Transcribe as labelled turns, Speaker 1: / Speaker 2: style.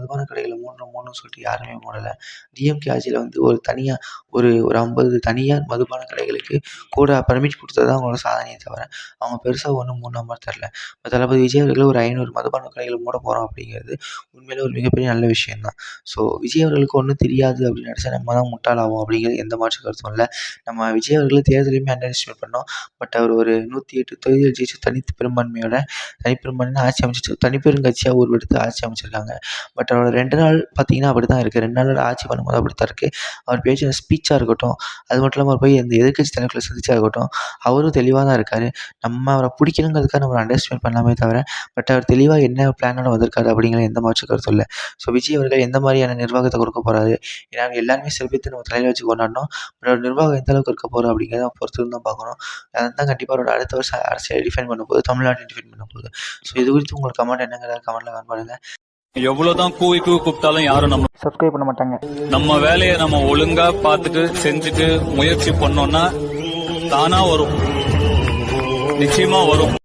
Speaker 1: மதுபான கடைகள மூடணும்னு சொல்லிட்டு யாருமே மூடல. டிஎம்கே ஆட்சியில வந்து ஒரு தனியா ஒரு ஒரு 50 தனியார் மதுபான கடைகளுக்கு கூட பர்மிட் குடுத்தது தான் அவங்களோட சாதனையே தவிர, அவங்க பெருசா ஒண்ணும் மூடுன மாரி தெரியல. இப்ப தளபதி விஜய் அவர்கள் ஒரு 500 மதுபான கடைகள மூடப் போறோம் அப்படிங்கிறது உண்மையிலே ஒரு மிகப்பெரிய நல்ல விஷயம் தான். ஸோ விஜய் அவர்களுக்கு ஒண்ணும் தெரியாது அப்படின்னு நெனச்சா நம்ம தான் முட்டாளாவோம் அப்படிங்கிறது எந்த மாற்று கருத்தும் இல்ல. நம்ம விஜய் அவர்கள தேர்தலையுமே அண்டர் எஸ்டிமேட் பண்ணோம். பட் அவர் ஒரு 108 தொகுதிகள் ஜெயிச்சு பெரும்பான்மையோட தனிப்பெரும்பான்மையா ஆட்சி அமைச்சு தனிப்பெருங்கட்சியா உருவெடுத்து ஆட்சி அமைச்சிருக்காங்க. பட் அவரோட 2 நாள் பார்த்தீங்கன்னா அப்படித்தான் இருக்கு. 2 நாள் ஆட்சி பண்ணும்போது அப்படித்தான் இருக்கு. அவர் பேசின ஸ்பீச்சா இருக்கட்டும், அது மட்டும் இல்லாம அவர் போய் இந்த எதிர்க்கட்சி தலைவர்கள சந்திச்சா இருக்கட்டும், அவரும் தெளிவா தான் இருக்காரு. நம்ம அவர புடிக்கணுங்கிறதுக்காக நம்ம அண்டர் எஸ்டிமேட் பண்ணலாமே தவிர, பட் அவர் தெளிவா என்ன பிளானோட வந்திருக்காரு அப்படிங்கிற எந்த மாற்று கருத்தும் இல்ல. ஸோ விஜய் அவர்கள் எந்த மாரியான நிர்வாகத்த குடுக்க போறாரு? ஏன்னா எல்லாருமே செலிப்ரேட் நம்ம தலையில வச்சு கொண்டாடினோம். பட் அவரோட நிர்வாகம் எந்த அளவுக்கு இருக்க போறோம் அப்படிங்கிறத பொறுத்து இருந்து தான் பார்க்கணும். அதுதான் கண்டிப்பா அவரோட அடுத்த வருஷம் அரசியல டிஃபைன் பண்ண போகுது. தமிழ்நாட்ட டிஃபைன் பண்ண போகுது. ஸோ இது குறித்து உங்களுக்கு கமெண்ட் என்னங்கிறத கமெண்ட்ல கமெண்ட் பண்ணுங்க.
Speaker 2: எவ்வளவுதான் கூவி கூப்பிட்டாலும் யாரும் நம்ம
Speaker 1: சப்ஸ்கிரைப் பண்ண மாட்டாங்க.
Speaker 2: நம்ம வேலையை நம்ம ஒழுங்கா பார்த்துட்டு செஞ்சுட்டு முயற்சி பண்ணோம்னா தானா வரும், நிச்சயமா வரும்.